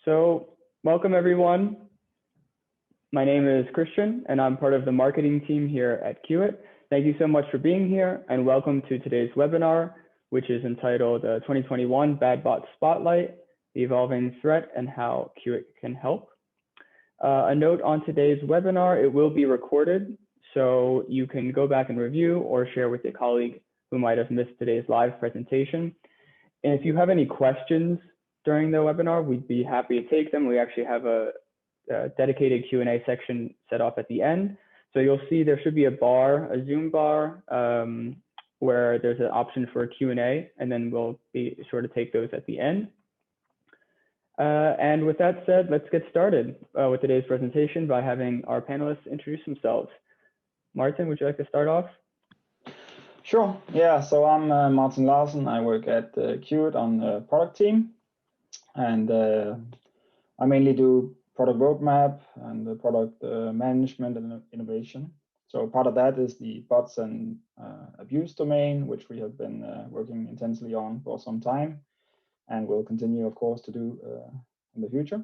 So welcome everyone. My name is Christian and I'm part of the marketing team here at Queue-it. Thank you so much for being here and welcome to today's webinar, which is entitled 2021 Bad Bot Spotlight, the Evolving Threat and How Queue-it Can Help. A note on today's webinar, it will be recorded, so you can go back and review or share with a colleague who might have missed today's live presentation. And if you have any questions during the webinar, we'd be happy to take them. We actually have a dedicated Q&A section set off at the end. So you'll see there should be a bar, a Zoom bar, where there's an option for a Q&A, and then we'll be sure to take those at the end. And with that said, let's get started with today's presentation by having our panelists introduce themselves. Martin, would you like to start off? Sure. Yeah, so I'm Martin Larsen. I work at Queue-it on the product team, and I mainly do product roadmap and the product management and innovation. So part of that is the bots and abuse domain, which we have been working intensely on for some time, and will continue, of course, to do in the future.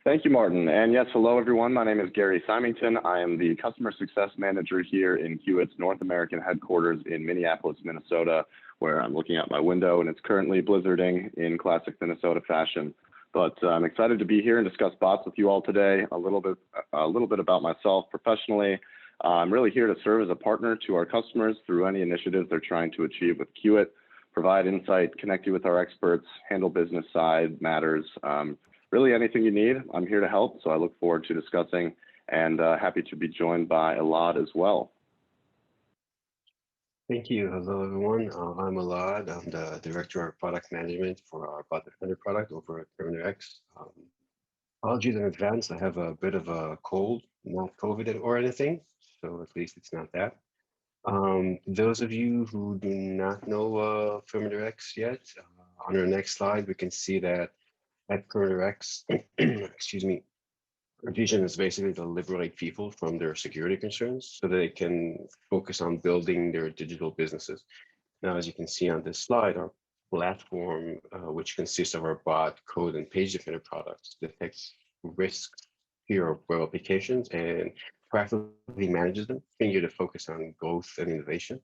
Thank you, Martin. And yes, hello, everyone. My name is Garey Symington. I am the Customer Success Manager here in Queue-it's North American headquarters in Minneapolis, Minnesota, where I'm looking out my window and it's currently blizzarding in classic Minnesota fashion. But I'm excited to be here and discuss bots with you all today. A little bit about myself professionally. I'm really here to serve as a partner to our customers through any initiatives they're trying to achieve with Queue-it, provide insight, connect you with our experts, handle business side matters. Really anything you need, I'm here to help. So I look forward to discussing and happy to be joined by Elad as well. Thank you. Hello, everyone. I'm Elad. I'm the Director of Product Management for our Bot Defender product over at PerimeterX. Apologies in advance. I have a bit of a cold, not COVID or anything, so at least it's not that. Those of you who do not know PerimeterX yet, on our next slide, we can see that at PerimeterX, excuse me, our vision is basically to liberate people from their security concerns so that they can focus on building their digital businesses. Now, as you can see on this slide, our platform, which consists of our bot, code, and page defender products, detects risks here of web applications and proactively manages them, continue to focus on growth and innovation.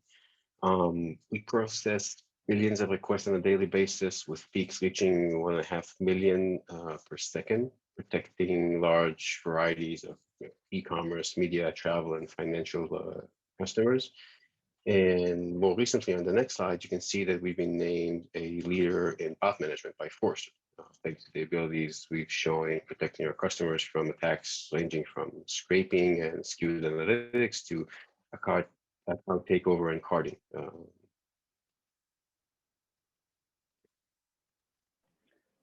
We process millions of requests on a daily basis, with peaks reaching 1.5 million per second, protecting large varieties of e-commerce, media, travel, and financial customers. And more recently, on the next slide, you can see that we've been named a leader in bot management by Forrester, thanks to the abilities we've shown protecting our customers from attacks ranging from scraping and skewed analytics to account takeover and carding.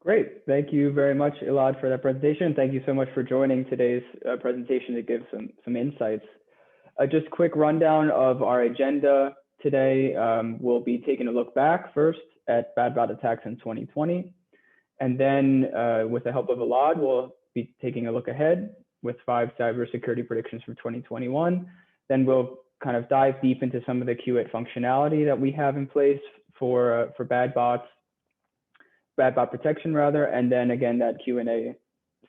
Great. Thank you very much, Elad, for that presentation. Thank you so much for joining today's presentation to give some insights. Just quick rundown of our agenda today. We'll be taking a look back first at bad bot attacks in 2020. And then with the help of Elad, we'll be taking a look ahead with 5 cybersecurity predictions for 2021. Then we'll kind of dive deep into some of the Queue-it functionality that we have in place for bad bot protection rather, and then again that Q&A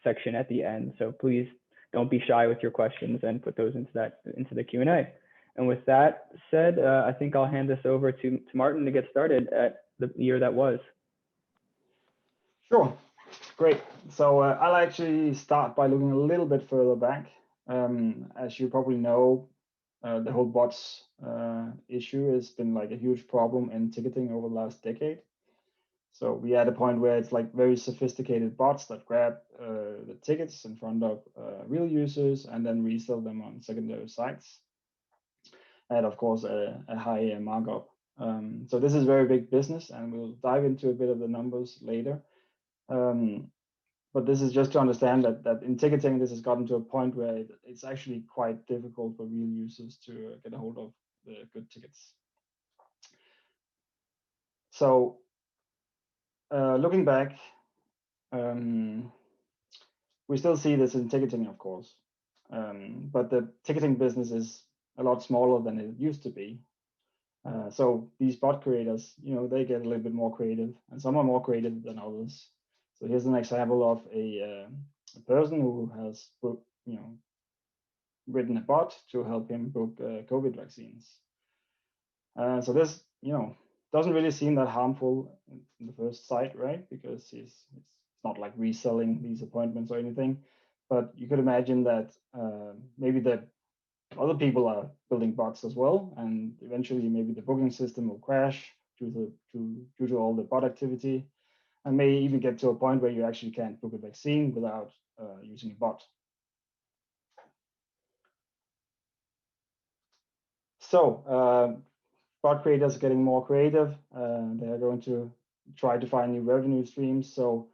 section at the end. So please don't be shy with your questions and put those into the Q&A. And with that said, I think I'll hand this over to Martin to get started at the year that was. Sure, great. So I'll actually start by looking a little bit further back. As you probably know, the whole bots issue has been like a huge problem in ticketing over the last decade. So we are at a point where it's like very sophisticated bots that grab the tickets in front of real users and then resell them on secondary sites at, of course, a high markup. So this is very big business, and we'll dive into a bit of the numbers later. But this is just to understand that in ticketing, this has gotten to a point where it's actually quite difficult for real users to get a hold of the good tickets. So looking back, we still see this in ticketing, of course, but the ticketing business is a lot smaller than it used to be. So these bot creators, they get a little bit more creative, and some are more creative than others. So here's an example of a person who has written a bot to help him book COVID vaccines. So this, doesn't really seem that harmful in the first sight, right? Because it's not like reselling these appointments or anything. But you could imagine that maybe the other people are building bots as well, and eventually maybe the booking system will crash due to all the bot activity, and may even get to a point where you actually can't book a vaccine without using a bot. So bot creators are getting more creative. They are going to try to find new revenue streams. So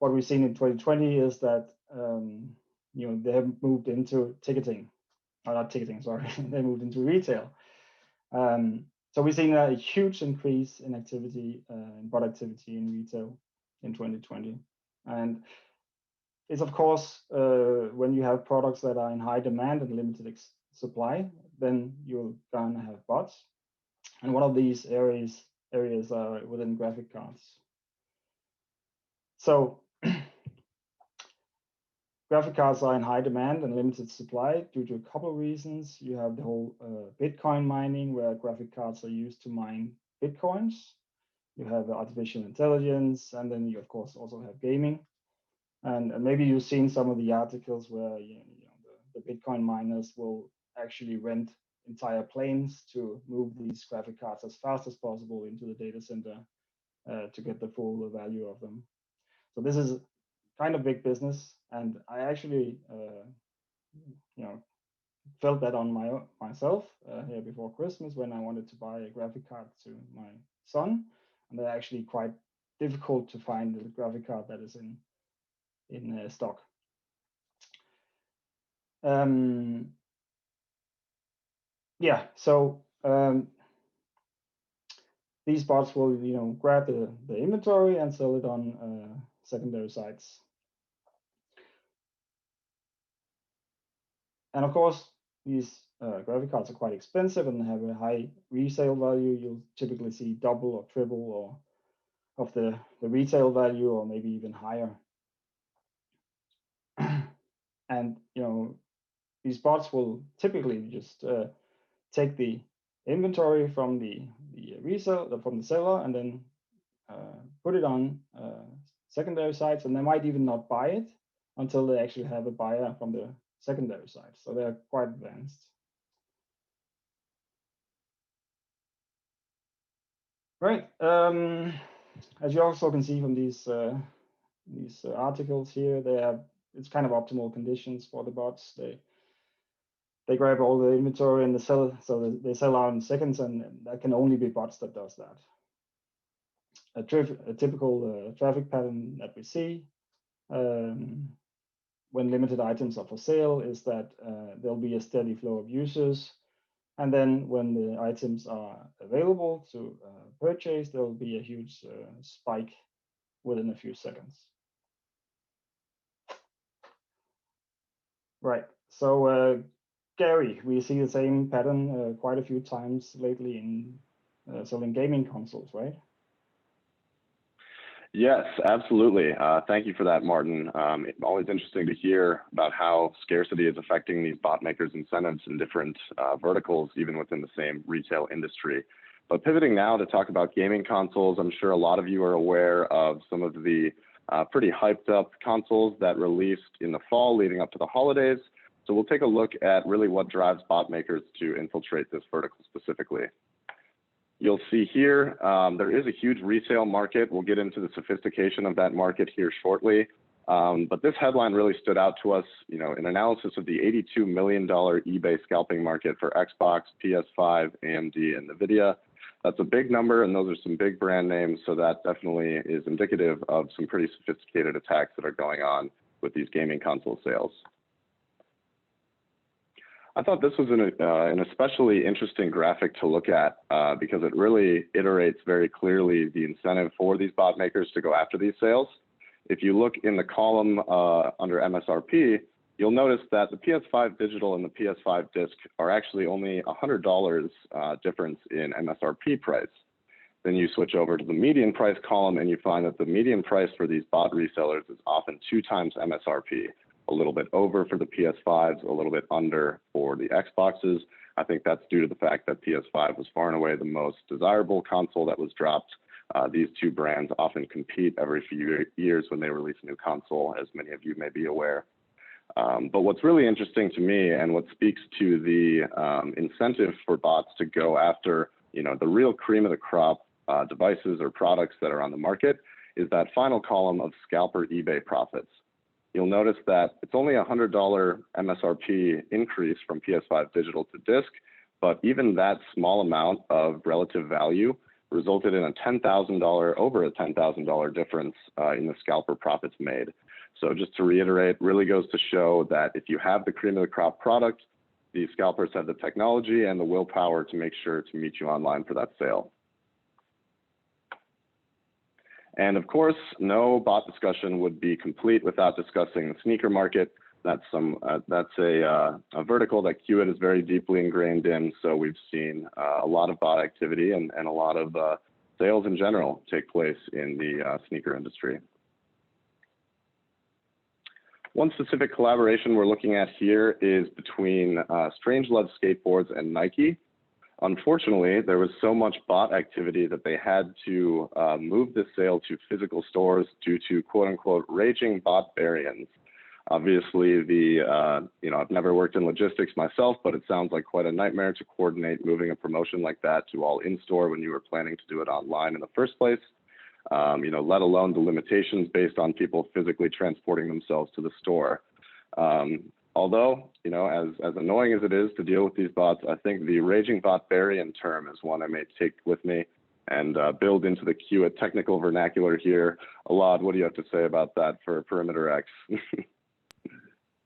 what we've seen in 2020 is that they have moved into ticketing. Not ticketing, sorry. They moved into retail. So we've seen a huge increase in activity, in bot activity in retail in 2020. And it's of course, when you have products that are in high demand and limited supply, then you're gonna have bots. And one of these areas are within graphic cards. So graphic cards are in high demand and limited supply due to a couple of reasons. You have the whole Bitcoin mining, where graphic cards are used to mine Bitcoins. You have artificial intelligence, and then you of course also have gaming. And maybe you've seen some of the articles where the Bitcoin miners will actually rent entire planes to move these graphic cards as fast as possible into the data center to get the full value of them. So this is kind of big business, and I actually felt that on myself here before Christmas when I wanted to buy a graphic card to my son, and they're actually quite difficult to find a graphic card that is in stock. So these bots will grab the inventory and sell it on secondary sites. And of course, these graphic cards are quite expensive and have a high resale value. You'll typically see double or triple or of the retail value, or maybe even higher. And these bots will typically just take the inventory from the seller and then put it on secondary sites, and they might even not buy it until they actually have a buyer from the secondary site. So they're quite advanced. Right. As you also can see from these articles here, it's kind of optimal conditions for the bots. They grab all the inventory and they sell out in seconds, and that can only be bots that does that. A typical traffic pattern that we see when limited items are for sale is that there'll be a steady flow of users, and then when the items are available to purchase, there'll be a huge spike within a few seconds. Right. So Garey, we see the same pattern quite a few times lately in selling gaming consoles, right? Yes, absolutely. Thank you for that, Martin. It's always interesting to hear about how scarcity is affecting these bot makers' incentives in different verticals, even within the same retail industry. But pivoting now to talk about gaming consoles, I'm sure a lot of you are aware of some of the pretty hyped up consoles that released in the fall leading up to the holidays. So we'll take a look at really what drives bot makers to infiltrate this vertical specifically. You'll see here, there is a huge resale market. We'll get into the sophistication of that market here shortly. But this headline really stood out to us, an analysis of the $82 million eBay scalping market for Xbox, PS5, AMD, and NVIDIA. That's a big number, and those are some big brand names. So that definitely is indicative of some pretty sophisticated attacks that are going on with these gaming console sales. I thought this was an especially interesting graphic to look at because it really iterates very clearly the incentive for these bot makers to go after these sales. If you look in the column under MSRP, you'll notice that the PS5 digital and the PS5 disc are actually only $100 difference in MSRP price. Then you switch over to the median price column and you find that the median price for these bot resellers is often 2 times MSRP, a little bit over for the PS5s, a little bit under for the Xboxes. I think that's due to the fact that PS5 was far and away the most desirable console that was dropped. These two brands often compete every few years when they release a new console, as many of you may be aware. But what's really interesting to me, and what speaks to the incentive for bots to go after, the real cream of the crop devices or products that are on the market, is that final column of scalper eBay profits. You'll notice that it's only a $100 MSRP increase from PS5 digital to disc, but even that small amount of relative value resulted in over a $10,000 difference in the scalper profits made. So just to reiterate, really goes to show that if you have the cream of the crop product, the scalpers have the technology and the willpower to make sure to meet you online for that sale. And of course, no bot discussion would be complete without discussing the sneaker market. That's a vertical that Queue-it is very deeply ingrained in. So we've seen a lot of bot activity and a lot of sales in general take place in the sneaker industry. One specific collaboration we're looking at here is between Strangelove Skateboards and Nike. Unfortunately, there was so much bot activity that they had to move this sale to physical stores due to quote unquote raging bot variants. Obviously, I've never worked in logistics myself, but it sounds like quite a nightmare to coordinate moving a promotion like that to all in-store when you were planning to do it online in the first place. Let alone the limitations based on people physically transporting themselves to the store. Although, as annoying as it is to deal with these bots, I think the raging bot variant term is one I may take with me and build into the Queue-it technical vernacular here. Elad, what do you have to say about that for PerimeterX?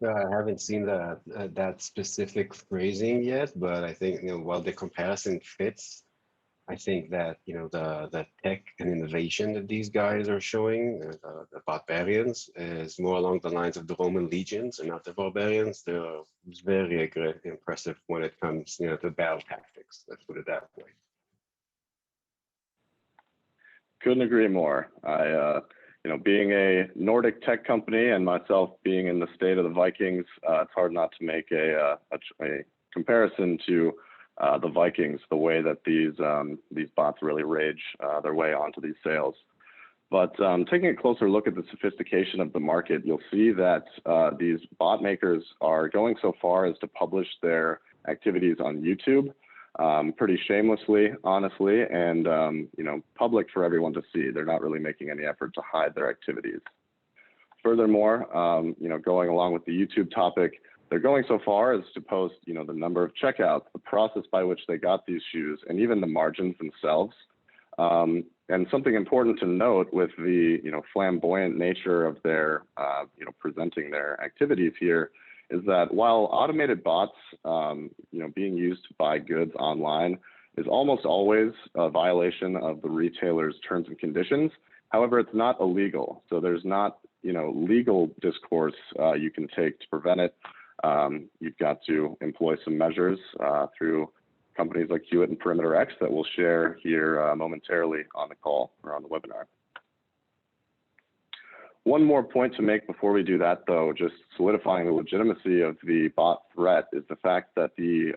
I haven't seen that specific phrasing yet, but I think while the comparison fits, I think that the tech and innovation that these guys are showing, the barbarians, is more along the lines of the Roman legions and not the barbarians. They're very impressive when it comes to battle tactics. Let's put it that way. Couldn't agree more. Being a Nordic tech company and myself being in the state of the Vikings, it's hard not to make a comparison to the Vikings, the way that these bots really rage their way onto these sales. But taking a closer look at the sophistication of the market, you'll see that these bot makers are going so far as to publish their activities on YouTube, pretty shamelessly, honestly, and public for everyone to see. They're not really making any effort to hide their activities. Furthermore, going along with the YouTube topic, they're going so far as to post, the number of checkouts, the process by which they got these shoes, and even the margins themselves. And something important to note with the, flamboyant nature of their, presenting their activities here is that while automated bots, being used to buy goods online is almost always a violation of the retailer's terms and conditions. However, it's not illegal. So there's not, legal discourse you can take to prevent it. You've got to employ some measures through companies like Queue-it and PerimeterX that we'll share here momentarily on the call or on the webinar. One more point to make before we do that, though, just solidifying the legitimacy of the bot threat, is the fact that the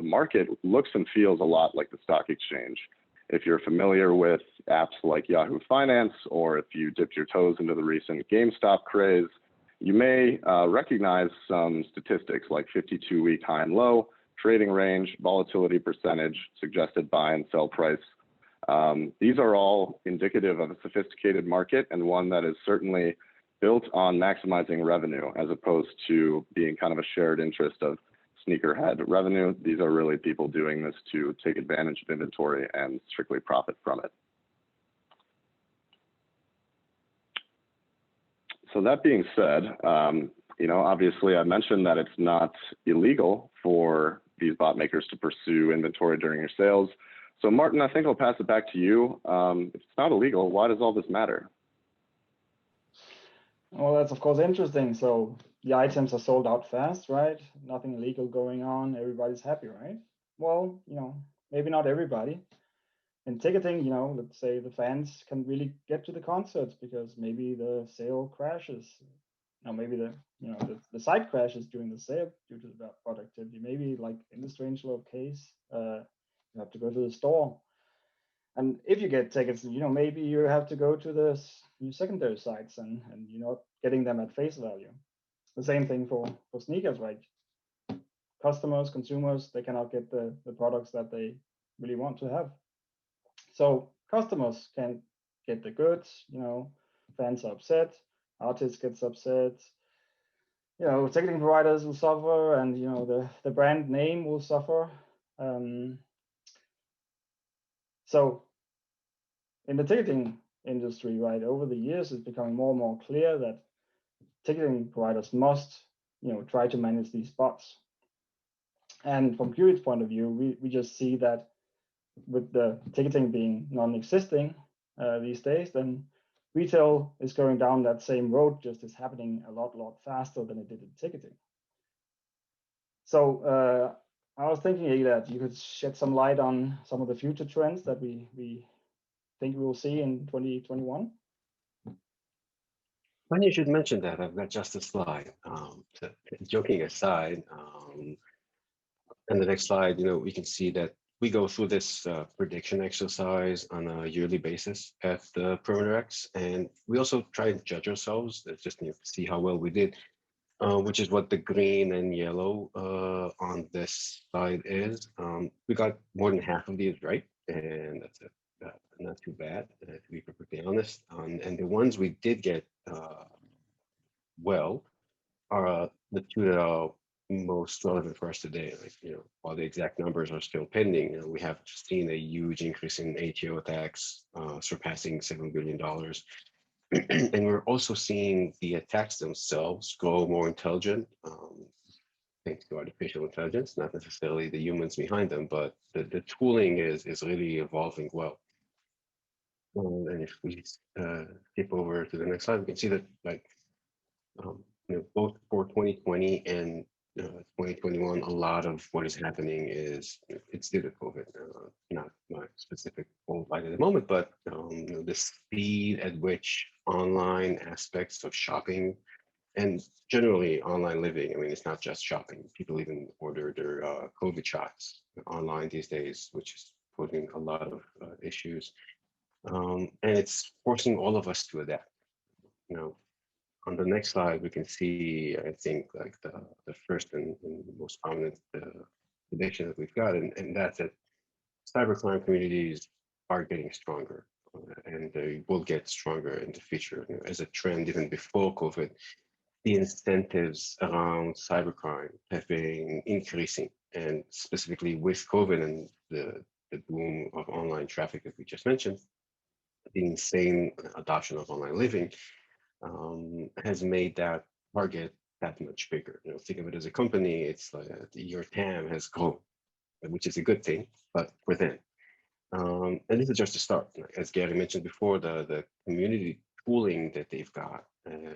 market looks and feels a lot like the stock exchange. If you're familiar with apps like Yahoo Finance, or if you dipped your toes into the recent GameStop craze, you may recognize some statistics like 52-week high and low, trading range, volatility percentage, suggested buy and sell price. These are all indicative of a sophisticated market and one that is certainly built on maximizing revenue as opposed to being kind of a shared interest of sneakerhead revenue. These are really people doing this to take advantage of inventory and strictly profit from it. So that being said, obviously I mentioned that it's not illegal for these bot makers to pursue inventory during your sales. So Martin, I think I'll pass it back to you. If it's not illegal, why does all this matter? Well, that's of course interesting. So the items are sold out fast, right? Nothing illegal going on. Everybody's happy, right? Well, maybe not everybody. In ticketing, let's say the fans can really get to the concerts because maybe the sale crashes. Maybe the site crashes during the sale due to the productivity. Maybe like in the strange love case, you have to go to the store. And if you get tickets, maybe you have to go to the secondary sites and getting them at face value. The same thing for sneakers, right? Customers, consumers, they cannot get the products that they really want to have. So customers can get the goods, fans are upset, artists gets upset, ticketing providers will suffer, and the brand name will suffer. So in the ticketing industry, right, over the years, it's becoming more and more clear that ticketing providers must, try to manage these bots. And from Queue-it's point of view, we just see that with the ticketing being non-existing these days, then retail is going down that same road, just is happening a lot faster than it did in ticketing. So I was thinking, Elad, you could shed some light on some of the future trends that we think we will see in 2021. Funny you should mention that. I've got just a slide. Joking aside, and the next slide, we can see that we go through this prediction exercise on a yearly basis at the PerimeterX, and we also try and judge ourselves, just to see how well we did, which is what the green and yellow on this slide is. We got more than half of these right, and that's not too bad, to be perfectly honest. And the ones we did get well are the two that are most relevant for us today. Like, while the exact numbers are still pending, we have seen a huge increase in ATO attacks, surpassing $7 billion. And we're also seeing the attacks themselves grow more intelligent, thanks to artificial intelligence, not necessarily the humans behind them, but the tooling is really evolving well. And if we skip over to the next slide, we can see that, like, both for 2020 and 2021, a lot of what is happening is it's due to COVID. Not my specific light at the moment, but the speed at which online aspects of shopping and generally online living, I mean, it's not just shopping. People even order their COVID shots online these days, which is posing a lot of issues. And it's forcing all of us to adapt. On the next slide, we can see, I think, like the first and most prominent prediction that we've got, and that's that cybercrime communities are getting stronger, and they will get stronger in the future. As a trend, even before COVID, the incentives around cybercrime have been increasing, and specifically with COVID and the boom of online traffic that we just mentioned, the insane adoption of online living, has made that target that much bigger. Think of it as a company. It's like your TAM has grown, which is a good thing, but for them. And this is just a start. As Garey mentioned before, the community tooling that they've got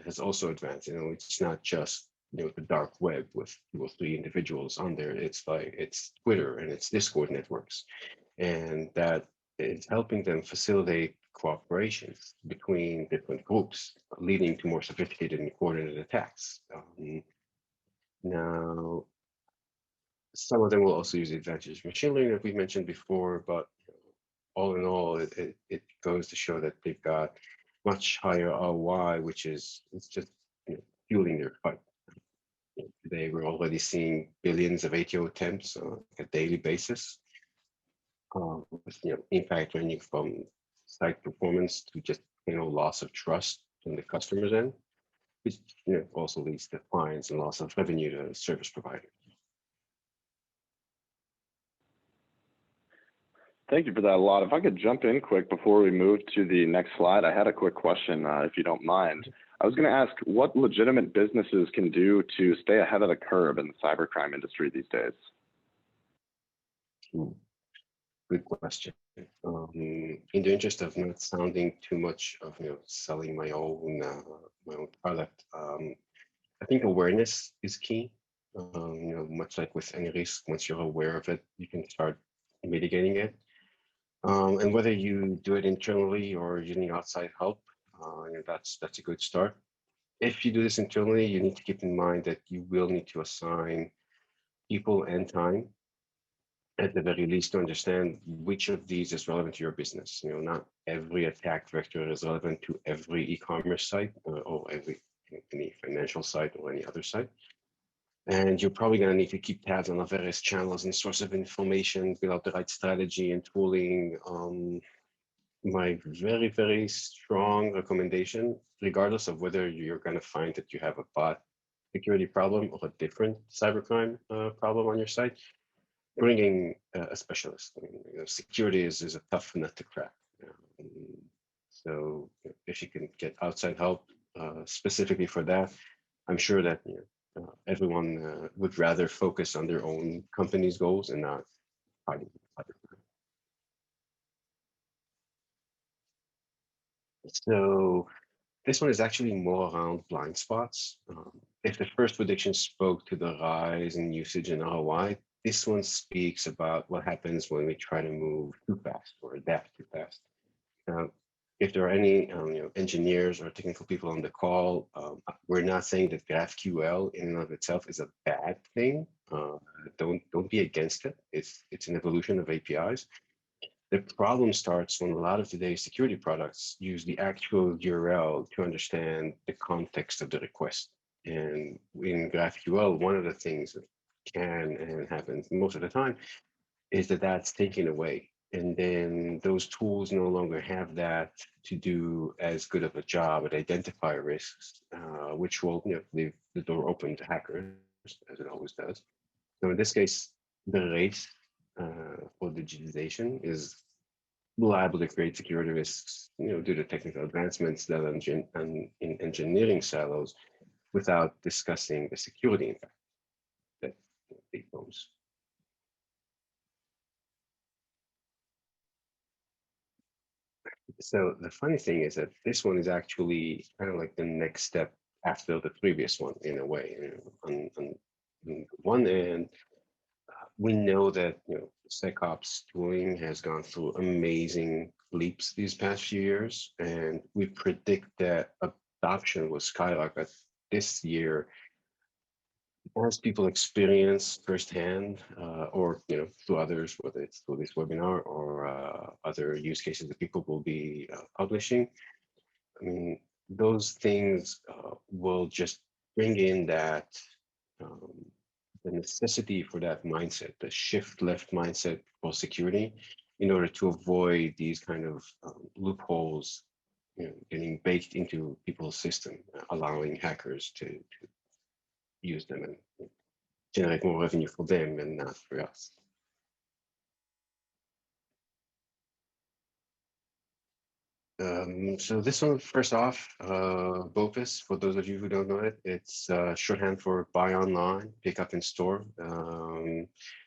has also advanced. It's not just the dark web with 2 or 3 individuals on there. It's Twitter and it's Discord networks, and that is helping them facilitate cooperation between different groups, leading to more sophisticated and coordinated attacks. Now, some of them will also use the advantages of machine learning that we mentioned before, but all in all, it goes to show that they've got much higher ROI, which is just fueling their fight. Today, we're already seeing billions of ATO attempts on a daily basis, with impact ranging from site performance to just loss of trust from the customer's end, which also leads to fines and loss of revenue to service providers. Thank you for that, Elad. If I could jump in quick before we move to the next slide, I had a quick question, if you don't mind. I was going to ask what legitimate businesses can do to stay ahead of the curve in the cybercrime industry these days. Good question. In the interest of not sounding too much of selling my own product, I think awareness is key. Much like with any risk, once you're aware of it, you can start mitigating it. And whether you do it internally or using outside help, that's a good start. If you do this internally, you need to keep in mind that you will need to assign people and time at the very least to understand which of these is relevant to your business. Not every attack vector is relevant to every e-commerce site or any financial site or any other site. And you're probably going to need to keep tabs on the various channels and source of information, build out the right strategy and tooling. My very, very strong recommendation, regardless of whether you're going to find that you have a bot security problem or a different cybercrime problem on your site, bringing a specialist. I mean, security is a tough nut to crack. So if you can get outside help specifically for that, I'm sure that everyone would rather focus on their own company's goals and not fighting other. So this one is actually more around blind spots. If the first prediction spoke to the rise in usage and ROI, this one speaks about what happens when we try to move too fast or adapt too fast. If there are any engineers or technical people on the call, we're not saying that GraphQL in and of itself is a bad thing. Don't be against it. It's an evolution of APIs. The problem starts when a lot of today's security products use the actual URL to understand the context of the request. And in GraphQL, one of the things that can and happens most of the time is that that's taken away. And then those tools no longer have that to do as good of a job at identify risks, which will leave the door open to hackers, as it always does. So in this case, the race for digitization is liable to create security risks, due to technical advancements that in engineering silos, without discussing the security impact that they pose. So the funny thing is that this one is actually kind of like the next step after the previous one in a way. On one end, we know that SecOps tooling has gone through amazing leaps these past few years, and we predict that adoption will skyrocket this year as people experience firsthand, or through others, whether it's through this webinar or other use cases that people will be publishing. I mean, those things will just bring in that the necessity for that mindset, the shift left mindset for security, in order to avoid these kind of loopholes getting baked into people's system, allowing hackers to use them and generate more revenue for them and not for us. So this one, first off, BOPIS, for those of you who don't know it, it's shorthand for buy online, pick up in store.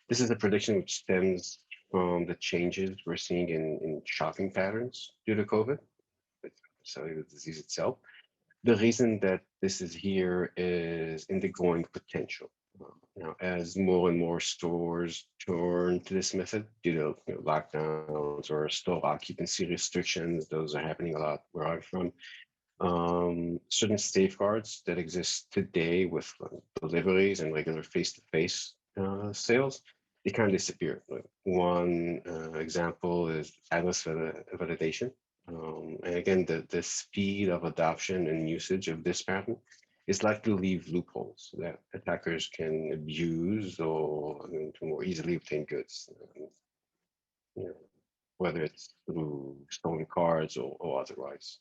This is a prediction which stems from the changes we're seeing in shopping patterns due to COVID, cellular disease itself. The reason that this is here is in the growing potential. As more and more stores turn to this method due to lockdowns or store occupancy restrictions, those are happening a lot where I'm from. Certain safeguards that exist today with deliveries and regular face-to-face sales, they kind of disappear. One example is address validation. And again, the speed of adoption and usage of this pattern is likely to leave loopholes that attackers can abuse or to more easily obtain goods, whether it's through stolen cards or otherwise.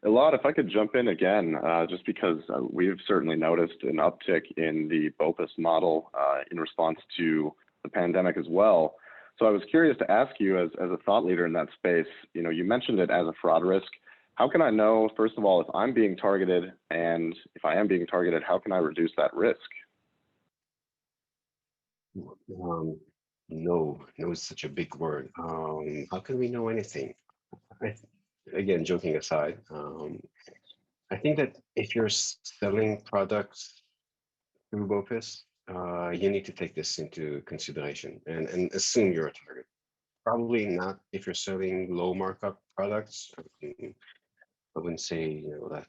Elad, if I could jump in again, just because we've certainly noticed an uptick in the BOPIS model in response to the pandemic as well. So I was curious to ask you, as a thought leader in that space, you mentioned it as a fraud risk. How can I know, first of all, if I'm being targeted, and if I am being targeted, how can I reduce that risk? No is such a big word. How can we know anything? again, joking aside, I think that if you're selling products through BOPIS, you need to take this into consideration and assume you're a target. Probably not if you're selling low markup products. I wouldn't say that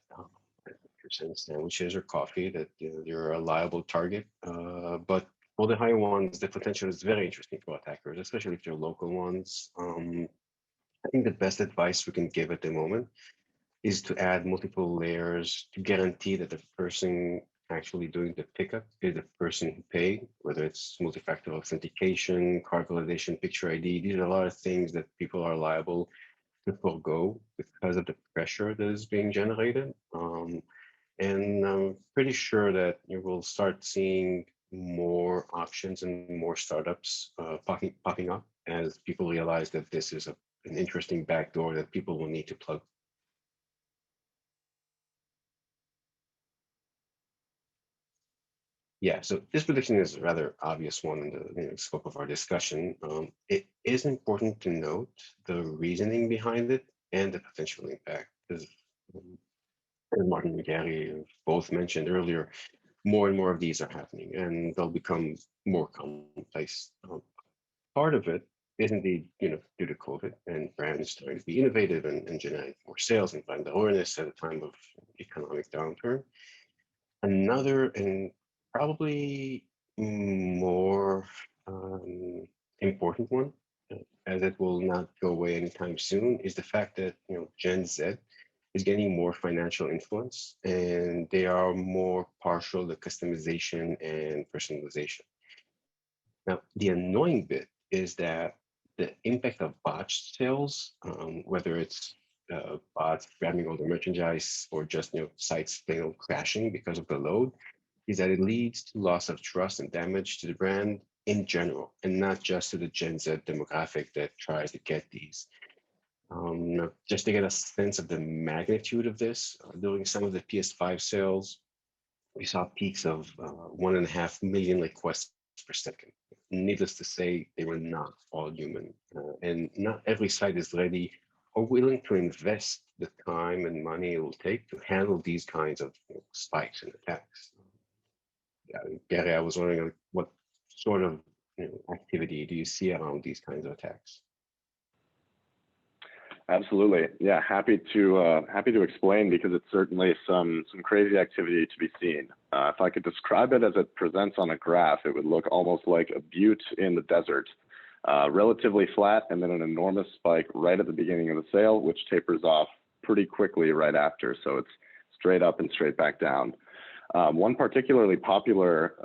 percent sandwiches or coffee that you're a liable target. But for the higher ones, the potential is very interesting for attackers, especially if they're local ones. I think the best advice we can give at the moment is to add multiple layers to guarantee that the person actually doing the pickup is the person who paid, whether it's multi-factor authentication, card validation, picture ID. These are a lot of things that people are liable to forego because of the pressure that is being generated. And I'm pretty sure that you will start seeing more options and more startups popping up as people realize that this is an interesting backdoor that people will need to plug. Yeah, so this prediction is a rather obvious one in the scope of our discussion. It is important to note the reasoning behind it and the potential impact. As Martin and Garey both mentioned earlier, more and more of these are happening and they'll become more commonplace. Part of it is indeed, due to COVID and brands trying to be innovative and generate more sales and brand awareness at a time of economic downturn. Another and probably more important one, as it will not go away anytime soon, is the fact that Gen Z is getting more financial influence and they are more partial to customization and personalization. Now, the annoying bit is that the impact of bot sales, whether it's bots grabbing all the merchandise or just sites crashing because of the load, is that it leads to loss of trust and damage to the brand in general, and not just to the Gen Z demographic that tries to get these. Just to get a sense of the magnitude of this, during some of the PS5 sales, we saw peaks of 1.5 million requests per second. Needless to say, they were not all human, and not every site is ready or willing to invest the time and money it will take to handle these kinds of spikes and attacks. Garey, I was wondering what sort of activity do you see around these kinds of attacks? Absolutely, yeah. Happy to explain, because it's certainly some crazy activity to be seen. If I could describe it as it presents on a graph, it would look almost like a butte in the desert, relatively flat, and then an enormous spike right at the beginning of the sale, which tapers off pretty quickly right after. So it's straight up and straight back down. One particularly popular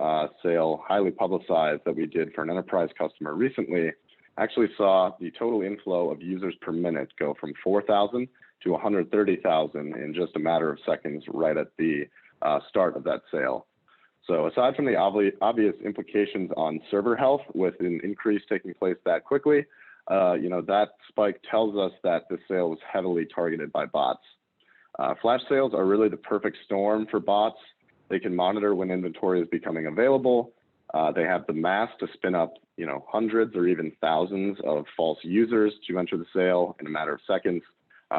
sale, highly publicized, that we did for an enterprise customer recently, actually saw the total inflow of users per minute go from 4,000 to 130,000 in just a matter of seconds right at the start of that sale. So aside from the obvious implications on server health with an increase taking place that quickly, that spike tells us that the sale was heavily targeted by bots. Flash sales are really the perfect storm for bots. They can monitor when inventory is becoming available. They have the mass to spin up, hundreds or even thousands of false users to enter the sale in a matter of seconds.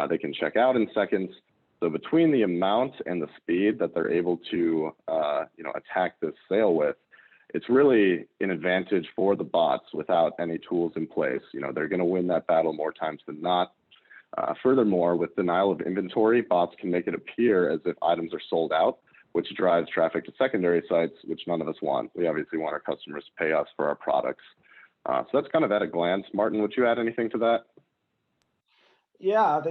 They can check out in seconds. So between the amount and the speed that they're able to, attack this sale with, it's really an advantage for the bots without any tools in place. They're going to win that battle more times than not. Furthermore, with denial of inventory, bots can make it appear as if items are sold out, which drives traffic to secondary sites, which none of us want. We obviously want our customers to pay us for our products. So that's kind of at a glance. Martin, would you add anything to that? Yeah,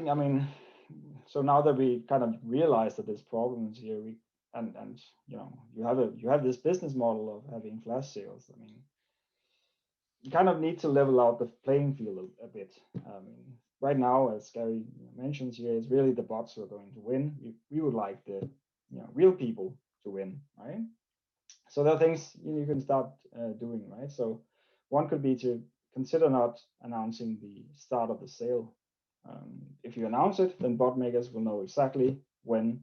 so now that we kind of realize that there's problems here, you have this business model of having flash sales. You kind of need to level out the playing field a bit. Right now, as Garey mentions here, it's really the bots who are going to win. We would like the real people to win, right? So there are things you can start doing, right? So one could be to consider not announcing the start of the sale. If you announce it, then bot makers will know exactly when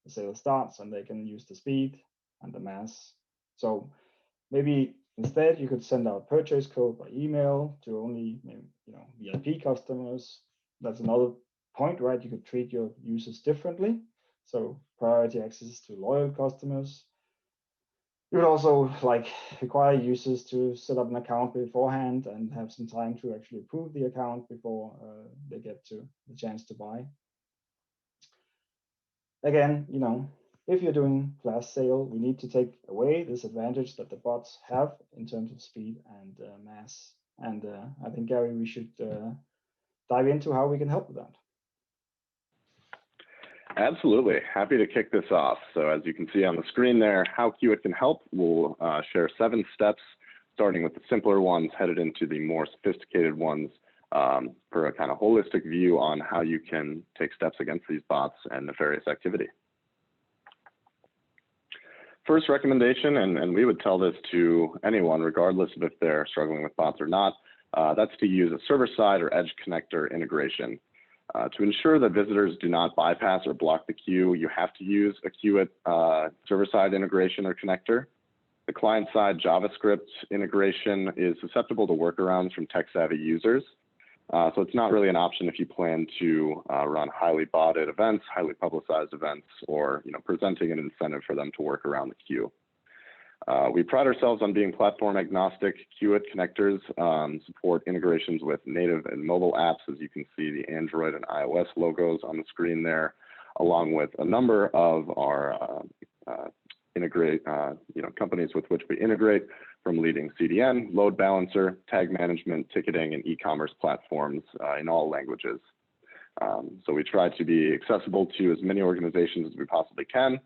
the sale starts, and they can use the speed and the mass. So maybe instead you could send out purchase code by email to only VIP customers. That's another point, right? You could treat your users differently. So priority access to loyal customers. You would also like require users to set up an account beforehand and have some time to actually approve the account before they get to the chance to buy. Again, if you're doing flash sale, we need to take away this advantage that the bots have in terms of speed and mass. And I think, Garey, we should dive into how we can help with that. Absolutely. Happy to kick this off. So as you can see on the screen there, how Queue-it can help, we'll share 7 steps, starting with the simpler ones, headed into the more sophisticated ones for a kind of holistic view on how you can take steps against these bots and nefarious activity. First recommendation, and we would tell this to anyone, regardless of if they're struggling with bots or not, that's to use a server-side or edge connector integration. To ensure that visitors do not bypass or block the queue, you have to use a Queue-it server-side integration or connector. The client-side JavaScript integration is susceptible to workarounds from tech-savvy users. So it's not really an option if you plan to run highly botted events, highly publicized events, or presenting an incentive for them to work around the queue. We pride ourselves on being platform agnostic. Queue-it connectors support integrations with native and mobile apps, as you can see the Android and iOS logos on the screen there, along with a number of our companies with which we integrate, from leading CDN, load balancer, tag management, ticketing, and e-commerce platforms in all languages. So we try to be accessible to as many organizations as we possibly can.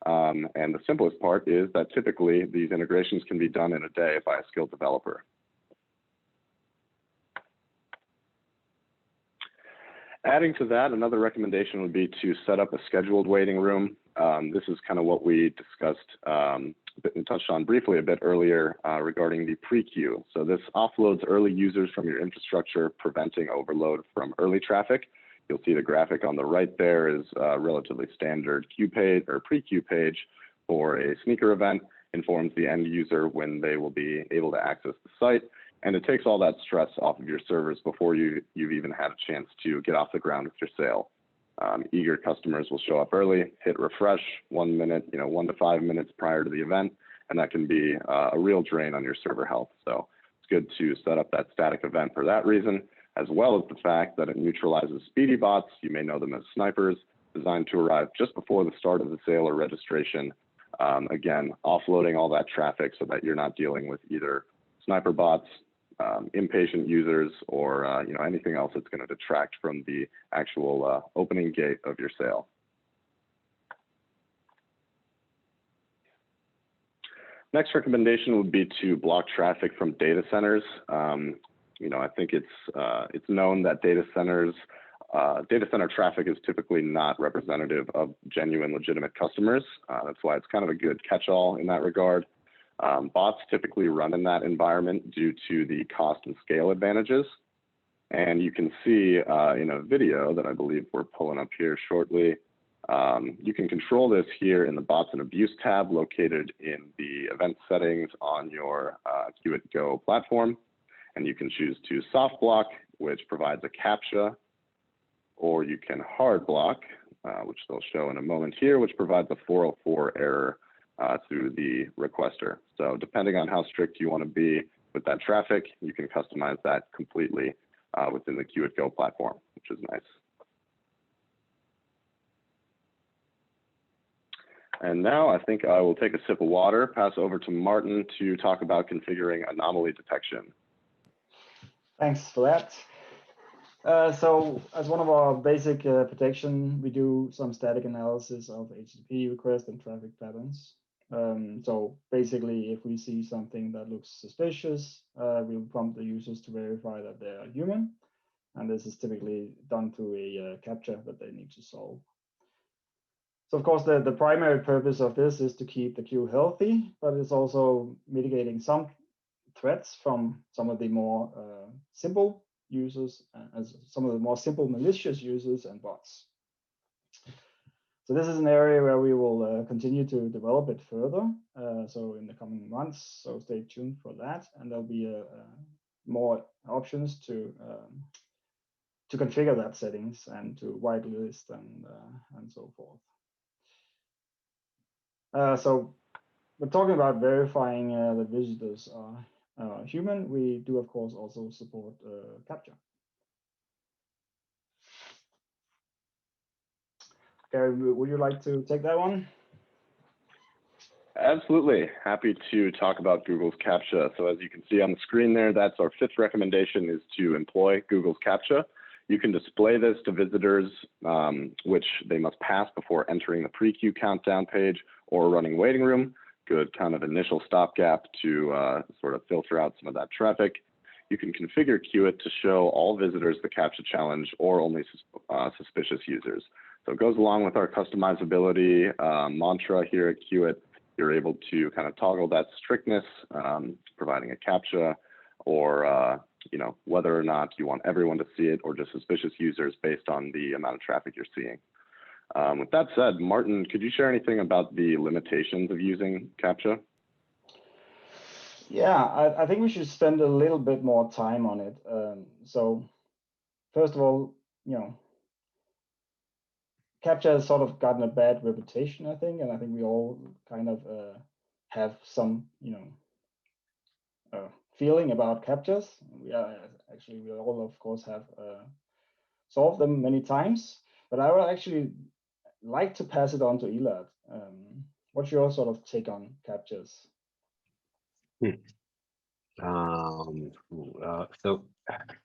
And the simplest part is that typically these integrations can be done in a day by a skilled developer. Adding to that, another recommendation would be to set up a scheduled waiting room. This is kind of what we discussed and touched on briefly a bit earlier regarding the pre-queue. So this offloads early users from your infrastructure, preventing overload from early traffic. You'll see the graphic on the right there is a relatively standard queue page or pre-queue page for a sneaker event, informs the end user when they will be able to access the site. And it takes all that stress off of your servers before you've even had a chance to get off the ground with your sale. Eager customers will show up early, hit refresh 1 minute, 1 to 5 minutes prior to the event, and that can be a real drain on your server health. So it's good to set up that static event for that reason, as well as the fact that it neutralizes speedy bots. You may know them as snipers, designed to arrive just before the start of the sale or registration. Again, offloading all that traffic so that you're not dealing with either sniper bots, impatient users, or anything else that's going to detract from the actual opening gate of your sale. Next recommendation would be to block traffic from data centers. I think it's known that data center traffic is typically not representative of genuine, legitimate customers. That's why it's kind of a good catch-all in that regard. Bots typically run in that environment due to the cost and scale advantages. And you can see in a video that I believe we're pulling up here shortly, you can control this here in the Bots and Abuse tab located in the event settings on your Queue-it Go platform. And you can choose to soft block, which provides a CAPTCHA, or you can hard block, which they'll show in a moment here, which provides a 404 error through the requester. So depending on how strict you want to be with that traffic, you can customize that completely within the Queue-it Go platform, which is nice. And now I think I will take a sip of water, pass over to Martin to talk about configuring anomaly detection. Thanks for that. So as one of our basic protection, we do some static analysis of HTTP requests and traffic patterns. So basically, if we see something that looks suspicious, we'll prompt the users to verify that they are human. And this is typically done through a CAPTCHA that they need to solve. So of course, the primary purpose of this is to keep the queue healthy, but it's also mitigating some threats from some of the more simple users, as some of the more simple malicious users and bots. So this is an area where we will continue to develop it further. So in the coming months, so stay tuned for that. And there'll be more options to to configure that settings and to whitelist and so forth. So we're talking about verifying the visitors are human. We do, of course, also support CAPTCHA. Garey, would you like to take that one? Absolutely. Happy to talk about Google's CAPTCHA. So as you can see on the screen there, that's our 5th recommendation, is to employ Google's CAPTCHA. You can display this to visitors, which they must pass before entering the pre-queue countdown page or running waiting room. Good kind of initial stopgap to sort of filter out some of that traffic. You can configure Queue-it to show all visitors the CAPTCHA challenge or only suspicious users. So it goes along with our customizability mantra here at Queue-it. You're able to kind of toggle that strictness, providing a CAPTCHA, or you know, whether or not you want everyone to see it or just suspicious users based on the amount of traffic you're seeing. With that said, Martin, could you share anything about the limitations of using CAPTCHA? Yeah, I think we should spend a little bit more time on it. So first of all, you know, CAPTCHA has sort of gotten a bad reputation, I think, and I think we all kind of have some, you know, feeling about CAPTCHAs. We all, of course, have solved them many times, but I would actually like to pass it on to Elad. What's your sort of take on CAPTCHAs? So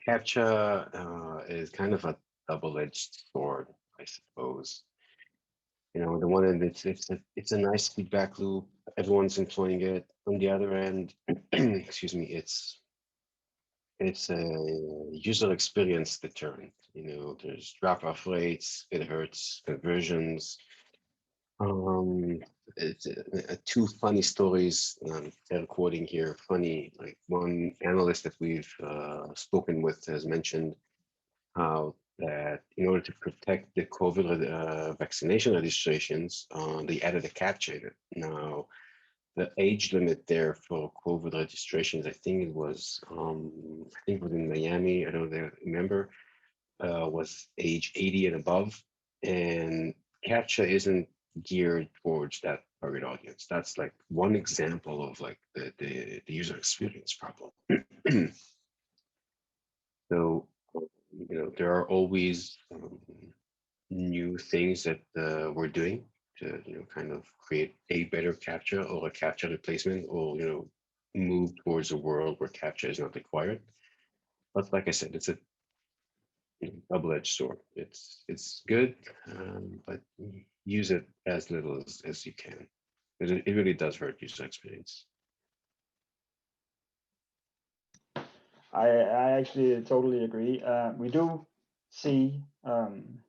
CAPTCHA is kind of a double-edged sword, I suppose. You know, the one end, it's a nice feedback loop. Everyone's employing it. On the other end, excuse me, it's a user experience deterrent. You know, there's drop-off rates, it hurts conversions. It's two funny stories. They're quoting here. Funny, like one analyst that we've spoken with has mentioned how that in order to protect the COVID vaccination registrations, they added a CAPTCHA. Now, the age limit there for COVID registrations, I think it was in Miami. I don't remember. Was age 80 and above, and CAPTCHA isn't geared towards that target audience. That's like one example of like the user experience problem. So, you know, there are always new things that we're doing to, you know, kind of create a better CAPTCHA or a CAPTCHA replacement, or, you know, move towards a world where CAPTCHA is not required. But like I said, it's a double-edged sword. It's good, but use it as little as you can. It really does hurt user experience. I actually totally agree. We do see, you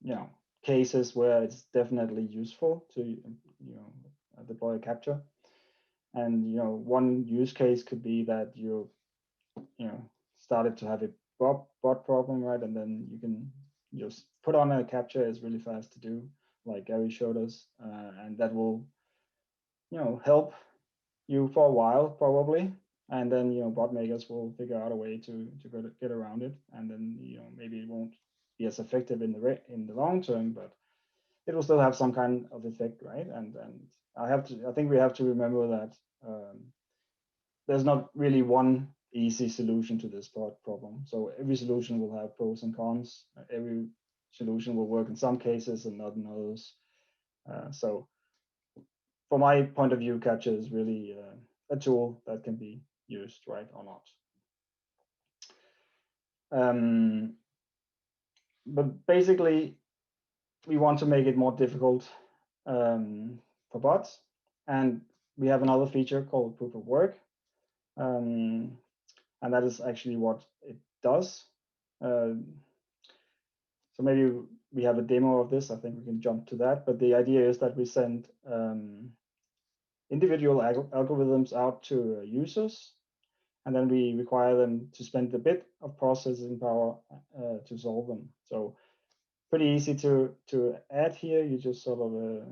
know, cases where it's definitely useful to, you know, deploy a CAPTCHA. And, you know, one use case could be that you know, started to have a bot problem, right? And then you can just put on a CAPTCHA. It's really fast to do, like Garey showed us, and that will, you know, help you for a while probably. And then, you know, bot makers will figure out a way to get around it, and then, you know, maybe it won't be as effective in the long term, but it will still have some kind of effect, right? And I think we have to remember that there's not really one easy solution to this problem. So every solution will have pros and cons. Every solution will work in some cases and not in others. So from my point of view, CAPTCHA is really a tool that can be used, right, or not. But basically, we want to make it more difficult for bots. And we have another feature called proof of work. And that is actually what it does. So maybe we have a demo of this. I think we can jump to that. But the idea is that we send individual algorithms out to users, and then we require them to spend a bit of processing power to solve them. So pretty easy to add here. You just sort of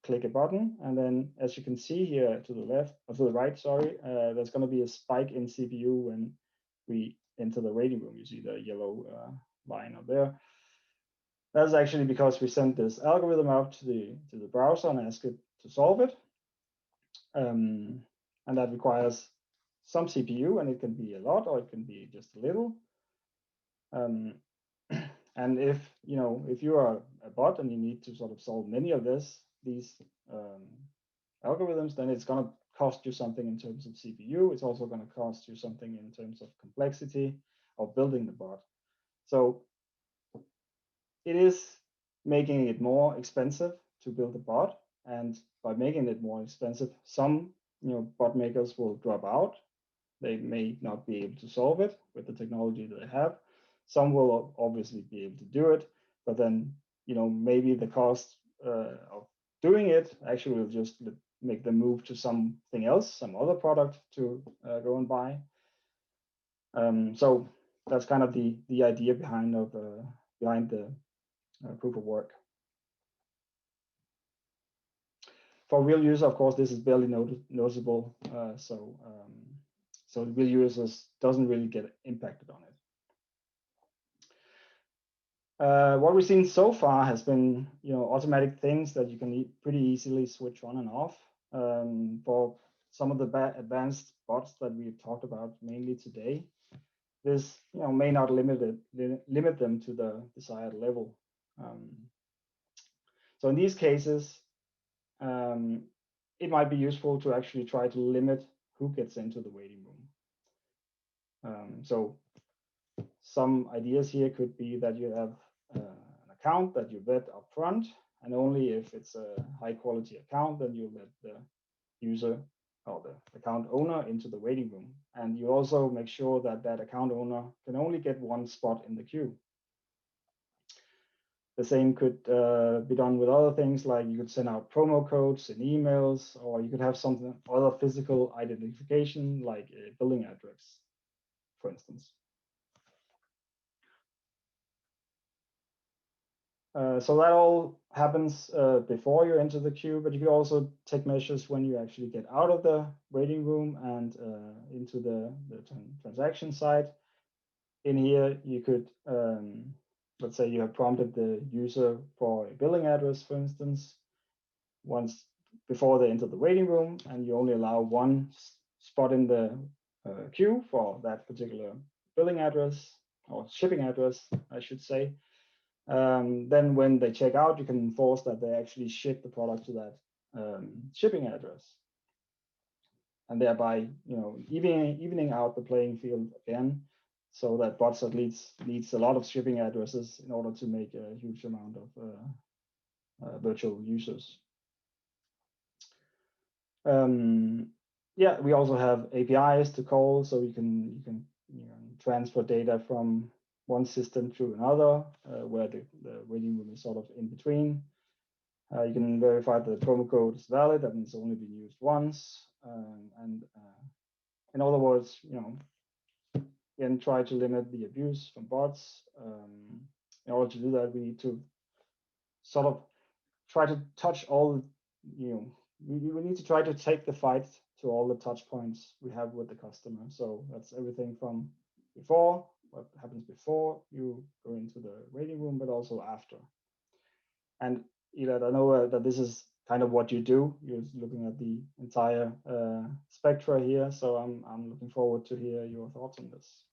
click a button, and then as you can see here to the left, or to the right, sorry, there's going to be a spike in CPU when we enter the waiting room. You see the yellow line up there. That's actually because we sent this algorithm out to the browser and ask it to solve it. And that requires some CPU, and it can be a lot or it can be just a little. And if you are a bot and you need to sort of solve many of these algorithms, then it's going to cost you something in terms of CPU. It's also going to cost you something in terms of complexity of building the bot. So it is making it more expensive to build a bot, and by making it more expensive, some bot makers will drop out. They may not be able to solve it with the technology that they have. Some will obviously be able to do it, but then maybe the cost of doing it actually will just make them move to something else, some other product to go and buy. So that's kind of the idea behind the proof of work. For real users, of course, this is barely noticeable. So the real users doesn't really get impacted on it. What we've seen so far has been automatic things that you can pretty easily switch on and off. For some of the advanced bots that we've talked about mainly today, this may not limit them to the desired level. So in these cases, it might be useful to actually try to limit who gets into the waiting room. So some ideas here could be that you have an account that you vet up front, and only if it's a high quality account, then you let the user or the account owner into the waiting room. And you also make sure that that account owner can only get one spot in the queue. The same could be done with other things, like you could send out promo codes in emails, or you could have something other physical identification, like a billing address, for instance. So that all happens before you enter the queue, but you could also take measures when you actually get out of the waiting room and into the transaction side. In here, you could, let's say you have prompted the user for a billing address, for instance, once before they enter the waiting room, and you only allow one spot in the queue for that particular billing address or shipping address, I should say. Then when they check out, you can enforce that they actually ship the product to that shipping address, and thereby evening out the playing field again, so that bots at least needs a lot of shipping addresses in order to make a huge amount of virtual users. Yeah, we also have APIs to call, so you can transfer data from one system to another, where the waiting room is sort of in between. You can verify that the promo code is valid and it's only been used once. And in other words, and try to limit the abuse from bots. In order to do that, we need to sort of try to touch all, we need to try to take the fight to all the touch points we have with the customer. So that's everything from before, what happens before you go into the waiting room, but also after. And Elad, I know that this is kind of what you do. You're looking at the entire spectra here, so I'm looking forward to hear your thoughts on this.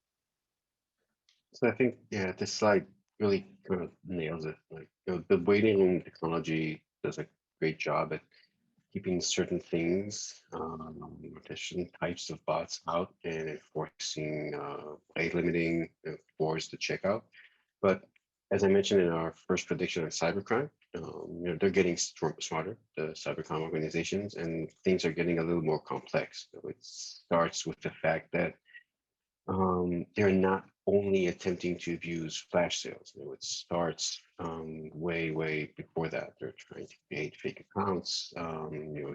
So I think, yeah, this slide really kind of nails it. Like the waiting room technology does a great job at keeping certain things, certain types of bots out and enforcing rate limiting towards the checkout. But as I mentioned in our first prediction on cybercrime, they're getting smarter, the cybercrime organizations, and things are getting a little more complex. So it starts with the fact that they're not only attempting to abuse flash sales. It starts way before that. They're trying to create fake accounts,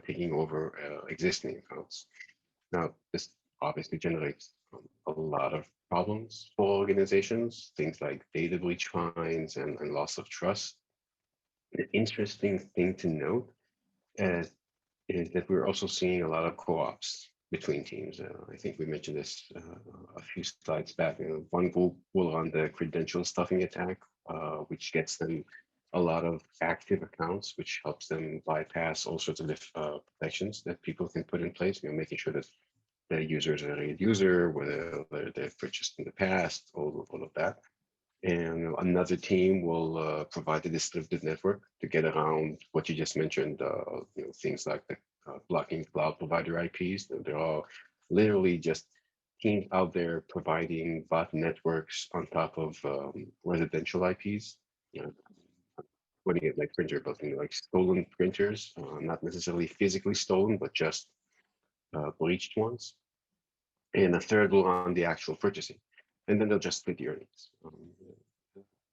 taking over existing accounts. Now, this obviously generates a lot of problems for organizations, things like data breach fines and loss of trust. The interesting thing to note is that we're also seeing a lot of co-ops between teams. I think we mentioned this a few slides back. One group will run the credential stuffing attack, which gets them a lot of active accounts, which helps them bypass all sorts of protections that people can put in place, making sure that the user is a real user, whether they've purchased in the past, all of that. And another team will provide a distributed network to get around what you just mentioned, things like the blocking cloud provider IPs. They're all literally just teams out there providing bot networks on top of residential IPs. Putting it like printer, but like stolen printers, not necessarily physically stolen, but just breached ones. And a third will run the actual purchasing, and then they'll just split the earnings.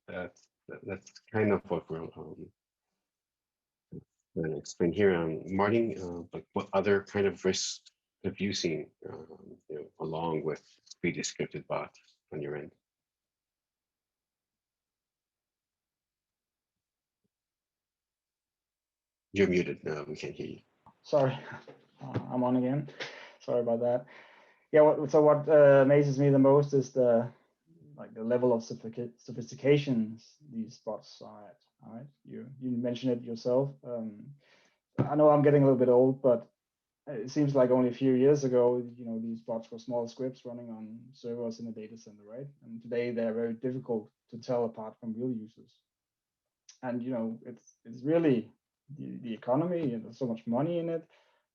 That's kind of what we're going to explain here. Martin, like what other kind of risks have you seen along with pre-descripted bots on your end? You're muted. No, we can't hear you. Sorry, I'm on again. Sorry about that. Yeah, so what amazes me the most is the level of sophistication these bots are at. All right, you mentioned it yourself. I know I'm getting a little bit old, but it seems like only a few years ago, these bots were small scripts running on servers in a data center, right? And today they're very difficult to tell apart from real users. And it's really the economy, and there's so much money in it.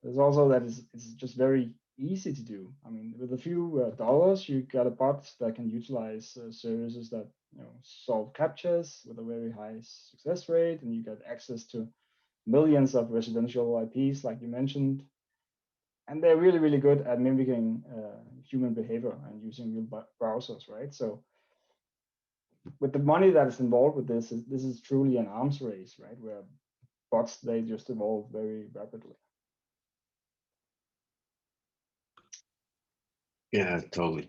There's also that it's just very easy to do. I mean, with a few dollars, you got a bot that can utilize services that solve CAPTCHAs with a very high success rate, and you get access to millions of residential IPs, like you mentioned. And they're really, really good at mimicking human behavior and using real browsers, right? So with the money that is involved with this is truly an arms race, right? Where bots, they just evolve very rapidly. Yeah, totally.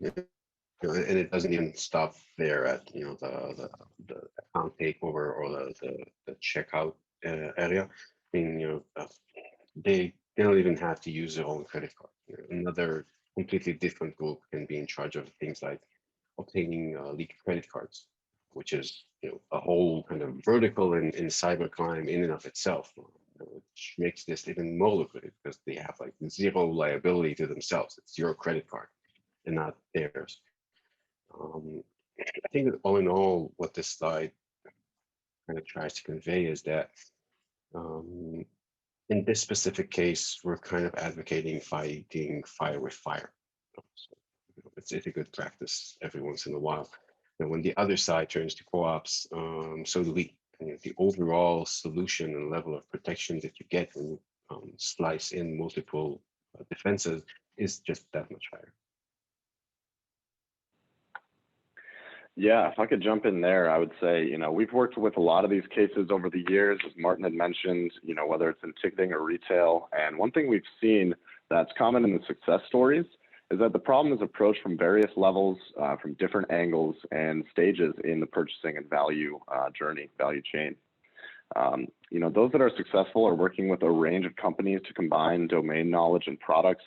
And it doesn't even stop there at the account takeover or the checkout area. I mean, they don't even have to use their own credit card. Another completely different group can be in charge of things like obtaining leaked credit cards, which is a whole kind of vertical in cybercrime in and of itself, which makes this even more lucrative because they have like zero liability to themselves. It's your credit card and not theirs. I think that all in all, what this slide kind of tries to convey is that in this specific case, we're kind of advocating fighting fire with fire. So, it's a good practice every once in a while. And when the other side turns to co-ops, so do we. And the overall solution and level of protection that you get when you slice in multiple defenses is just that much higher. Yeah, if I could jump in there, I would say, we've worked with a lot of these cases over the years, as Martin had mentioned, whether it's in ticketing or retail. And one thing we've seen that's common in the success stories is that the problem is approached from various levels, from different angles and stages in the purchasing and value chain. Those that are successful are working with a range of companies to combine domain knowledge and products.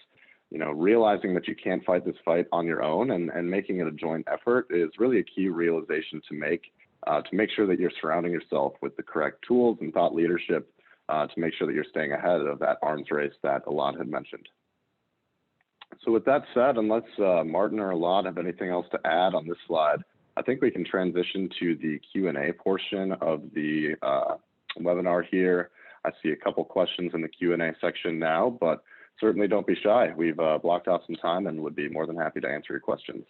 Realizing that you can't fight this fight on your own and making it a joint effort is really a key realization to make sure that you're surrounding yourself with the correct tools and thought leadership to make sure that you're staying ahead of that arms race that Elad had mentioned. So with that said, unless Martin or Elad have anything else to add on this slide, I think we can transition to the Q&A portion of the webinar here. I see a couple questions in the Q&A section now, but certainly don't be shy. We've blocked off some time and would be more than happy to answer your questions.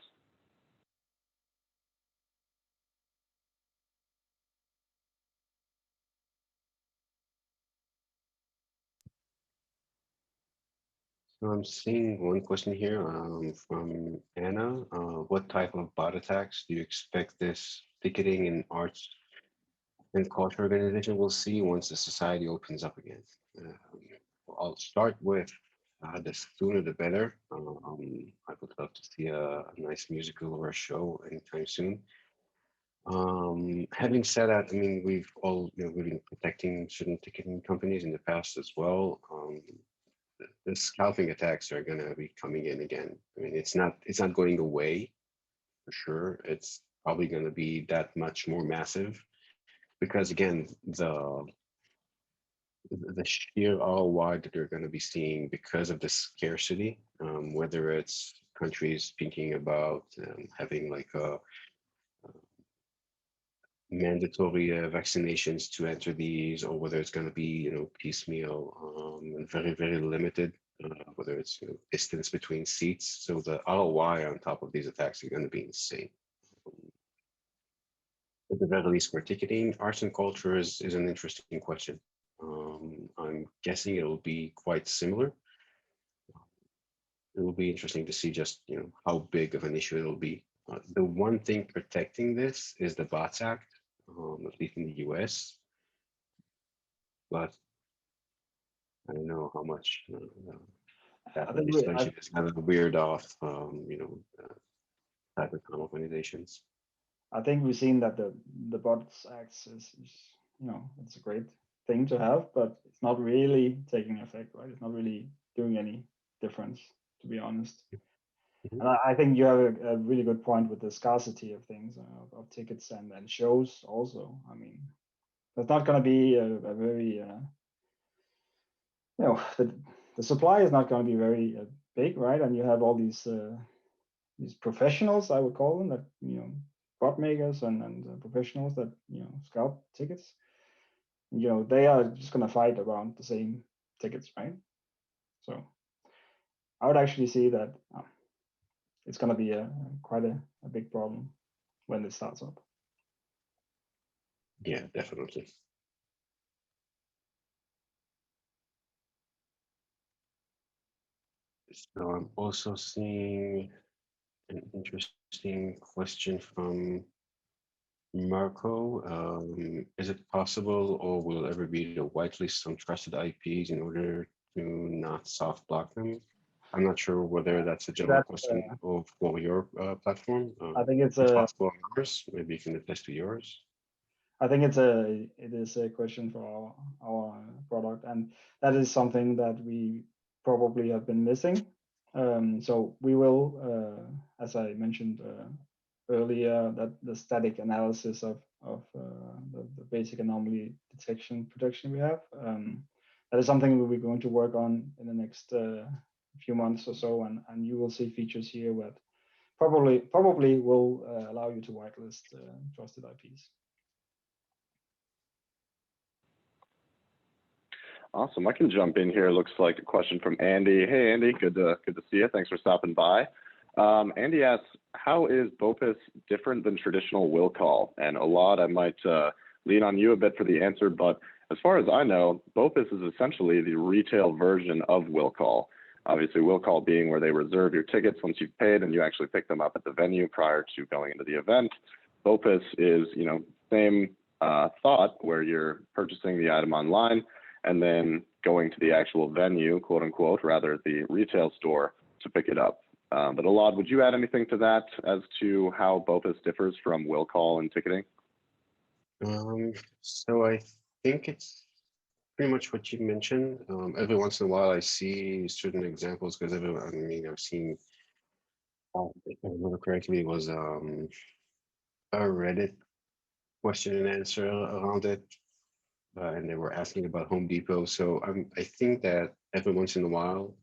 So I'm seeing one question here from Anna. What type of bot attacks do you expect this ticketing and arts and culture organization will see once the society opens up again? I'll start with the sooner the better. I would love to see a nice musical or a show anytime soon. Having said that, I mean, we've all we've been protecting certain ticketing companies in the past as well. the scalping attacks are going to be coming in again. I mean, it's not going away for sure. It's probably going to be that much more massive because again, the sheer ROI that they're going to be seeing because of the scarcity, whether it's countries thinking about having like a mandatory vaccinations to enter these, or whether it's going to be piecemeal and very very limited, whether it's distance between seats. So the ROI on top of these attacks are going to be insane. At the very least, for ticketing, arts and culture is an interesting question. I'm guessing it will be quite similar. It will be interesting to see just how big of an issue it will be. The one thing protecting this is the Bots Act, at least in the US. But I don't know how much that legislation is going to weird off, cybercrime organizations. I think we've seen that the Bots Act is it's a great thing to have, but it's not really taking effect, right? It's not really doing any difference, to be honest. Mm-hmm. And I think you have a really good point with the scarcity of things, of tickets and shows also. I mean, there's not going to be a very, the supply is not going to be very big, right? And you have all these professionals, I would call them, that, bot makers and professionals that, scalp tickets. They are just going to fight around the same tickets, right? So I would actually see that it's going to be quite a big problem when it starts up. Yeah, definitely. So I'm also seeing an interesting question from Marco. Is it possible, or will it ever be to whitelist some trusted IPs in order to not soft block them? I'm not sure whether that's a general question for your platform. I think it's possible on yours. Maybe you can attest to yours. I think it is a question for our product, and that is something that we probably have been missing. So we will, as I mentioned earlier, that the static analysis of the basic anomaly detection protection we have, that is something we'll be going to work on in the next few months or so, and you will see features here that probably will allow you to whitelist trusted IPs. Awesome. I can jump in here. Looks like a question from Andy. Hey, Andy. Good to see you. Thanks for stopping by. Andy asks, how is BOPIS different than traditional will call? And Elad, I might lean on you a bit for the answer, but as far as I know, BOPIS is essentially the retail version of will call. Obviously, will call being where they reserve your tickets once you've paid and you actually pick them up at the venue prior to going into the event. BOPIS is, same thought where you're purchasing the item online and then going to the actual venue, quote unquote, rather the retail store to pick it up. But Elad, would you add anything to that as to how BOPIS differs from will call and ticketing? So I think it's pretty much what you mentioned. Every once in a while I see certain examples because I've seen, if I remember correctly, it was a Reddit question and answer around it. And they were asking about Home Depot. So I think that every once in a while,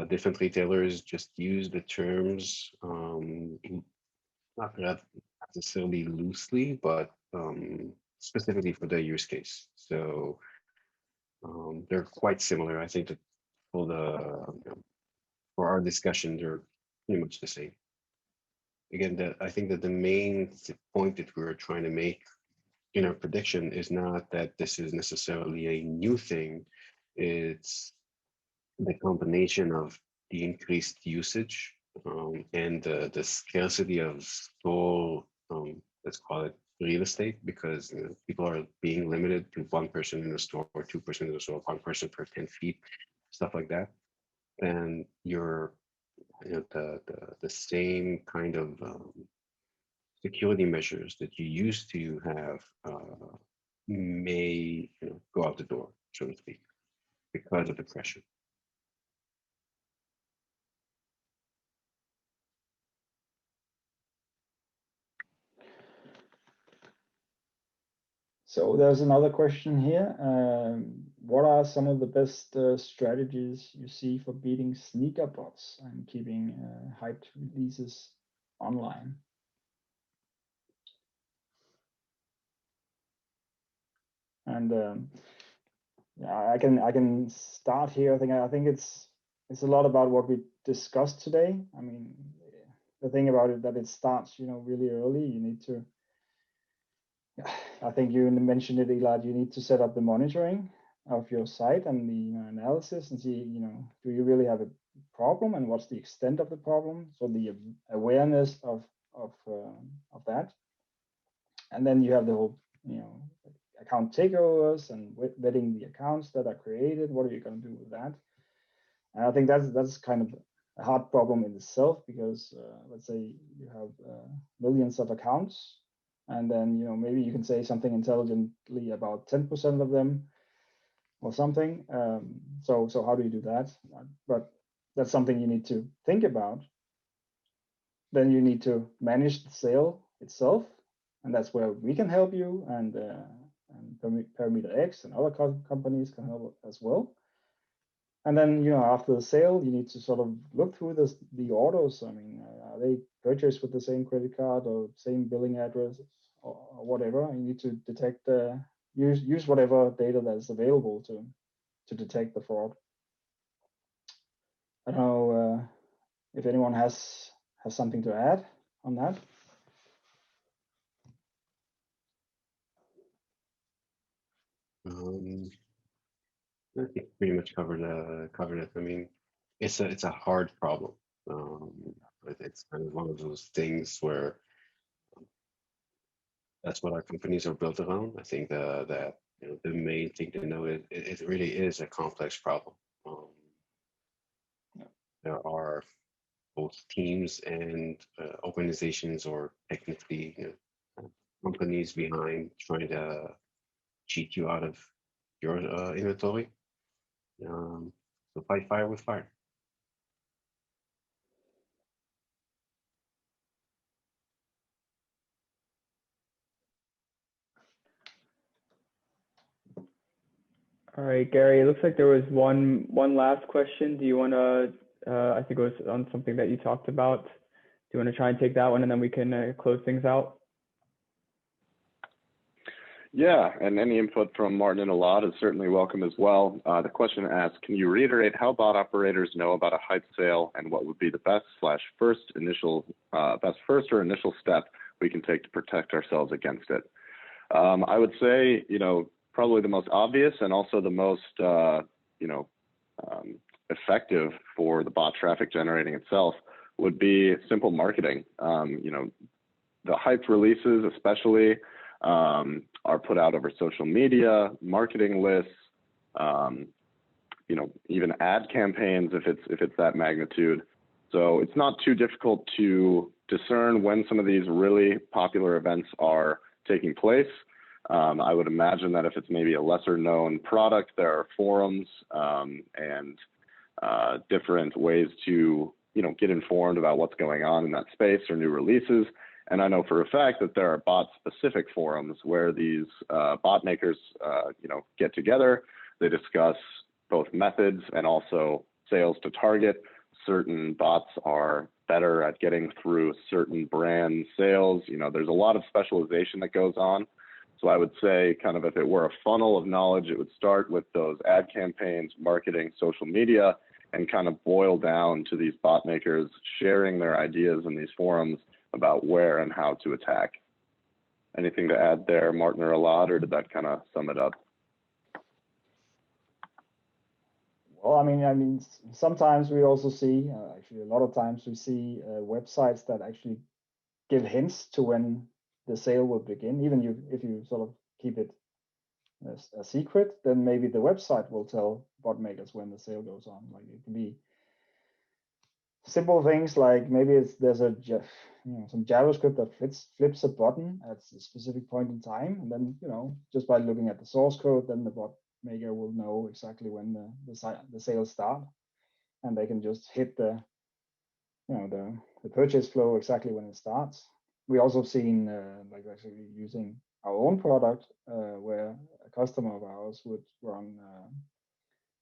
different retailers just use the terms, not necessarily loosely, but specifically for their use case. So they're quite similar. I think that for our discussion, they're pretty much the same. Again, I think that the main point that we're trying to make in our prediction is not that this is necessarily a new thing. It's the combination of the increased usage and the scarcity of store, let's call it real estate, because people are being limited to one person in the store or 2% in the store, one person per 10 feet, stuff like that. And you're the same kind of security measures that you used to have may go out the door, so to speak, because of the pressure. So there's another question here. What are some of the best strategies you see for beating sneaker bots and keeping hyped releases online? And yeah, I can start here. I think it's a lot about what we discussed today. I mean, the thing about it that it starts, really early. You need to. I think you mentioned it, Elad. You need to set up the monitoring of your site and the analysis and see, do you really have a problem and what's the extent of the problem? So the awareness of that, and then you have the whole, account takeovers and vetting the accounts that are created. What are you going to do with that? And I think that's kind of a hard problem in itself because let's say you have millions of accounts. And then, maybe you can say something intelligently about 10% of them or something. So how do you do that? But that's something you need to think about. Then you need to manage the sale itself. And that's where we can help you. And PerimeterX and other companies can help as well. And then, after the sale, you need to sort of look through the orders. I mean, are they purchased with the same credit card or same billing address or whatever? You need to detect, use whatever data that is available to detect the fraud. I don't know if anyone has something to add on that. I think pretty much covered it. I mean, it's a hard problem. But it's kind of one of those things where that's what our companies are built around. I think the main thing to know is it really is a complex problem. There are both teams and organizations or technically companies behind trying to cheat you out of your inventory. So fight fire with fire. All right, Garey, it looks like there was one last question. Do you want to, I think it was on something that you talked about. Do you want to try and take that one and then we can close things out? Yeah, and any input from Martin and Elad is certainly welcome as well. The question asks, can you reiterate how bot operators know about a hype sale and what would be the best first or initial step we can take to protect ourselves against it? I would say, probably the most obvious and also the most, effective for the bot traffic generating itself would be simple marketing. The hype releases especially are put out over social media, marketing lists, even ad campaigns if it's that magnitude. So it's not too difficult to discern when some of these really popular events are taking place. I would imagine that if it's maybe a lesser known product, there are forums and different ways to get informed about what's going on in that space or new releases. And I know for a fact that there are bot-specific forums where these bot makers, get together. They discuss both methods and also sales to target. Certain bots are better at getting through certain brand sales. There's a lot of specialization that goes on. So I would say kind of if it were a funnel of knowledge, it would start with those ad campaigns, marketing, social media, and kind of boil down to these bot makers sharing their ideas in these forums about where and how to attack. Anything to add there, Martin or Elad, or did that kind of sum it up? Well, I mean, sometimes we also see, actually a lot of times we see websites that actually give hints to when the sale will begin. Even if you sort of keep it as a secret, then maybe the website will tell bot makers when the sale goes on. Like it can be simple things like maybe there's some JavaScript that flips a button at a specific point in time, and then just by looking at the source code, then the bot maker will know exactly when the sales start, and they can just hit the purchase flow exactly when it starts. we also seen like actually using our own product where a customer of ours would run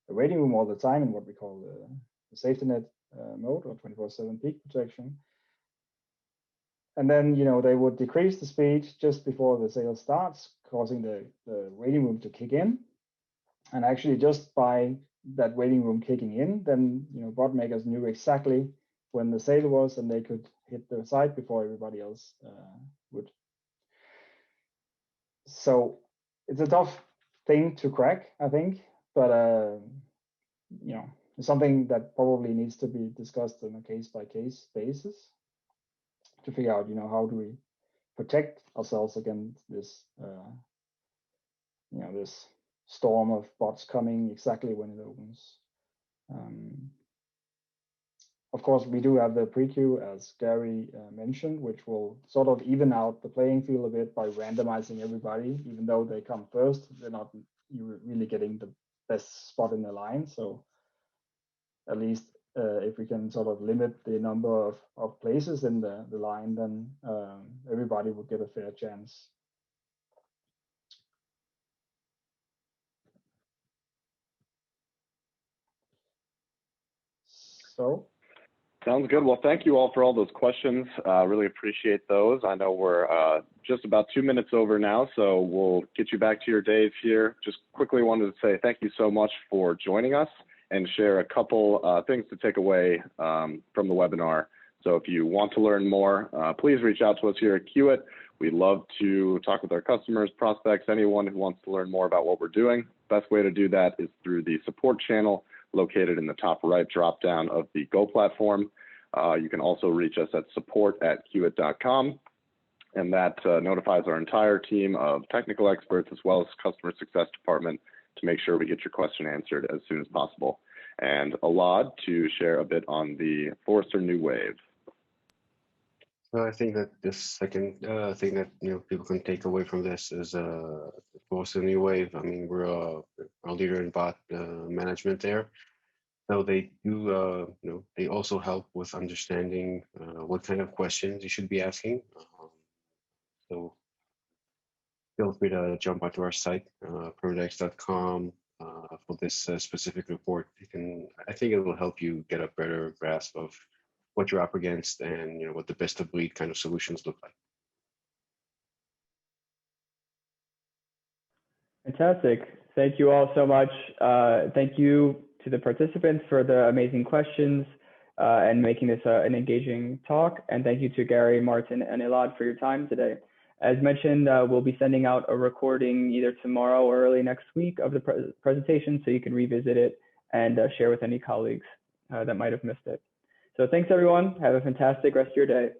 a waiting room all the time in what we call the safety net mode, or 24/7 peak protection. And then, they would decrease the speed just before the sale starts, causing the waiting room to kick in. And actually, just by that waiting room kicking in, then, bot makers knew exactly when the sale was, and they could hit the site before everybody else would. So it's a tough thing to crack, I think, but it's something that probably needs to be discussed on a case-by-case basis to figure out, how do we protect ourselves against this, this storm of bots coming exactly when it opens. Of course, we do have the pre-queue, as Garey mentioned, which will sort of even out the playing field a bit by randomizing everybody. Even though they come first, they're not really getting the best spot in the line. So at least if we can sort of limit the number of places in the line, then everybody will get a fair chance. So. Sounds good. Well, thank you all for all those questions. Really appreciate those. I know we're just about 2 minutes over now, so we'll get you back to your days here. Just quickly wanted to say thank you so much for joining us and share a couple things to take away from the webinar. So if you want to learn more, please reach out to us here at Queue-it. We'd love to talk with our customers, prospects, anyone who wants to learn more about what we're doing. Best way to do that is through the support channel located in the top right drop-down of the Go platform. You can also reach us at support@queueit.com, and that notifies our entire team of technical experts as well as customer success department to make sure we get your question answered as soon as possible. And Elad to share a bit on the Forrester New Wave. I think that the second thing that people can take away from this is Forrester New Wave. I mean, we're a leader in bot management there, so they do they also help with understanding what kind of questions you should be asking. So feel free to jump onto our site, perimeterx.com, for this specific report. I think it will help you get a better grasp of what you're up against and what the best of breed kind of solutions look like. Fantastic. Thank you all so much. Thank you to the participants for the amazing questions and making this an engaging talk. And thank you to Garey, Martin, and Elad for your time today. As mentioned, we'll be sending out a recording either tomorrow or early next week of the presentation, so you can revisit it and share with any colleagues that might have missed it. So thanks, everyone. Have a fantastic rest of your day.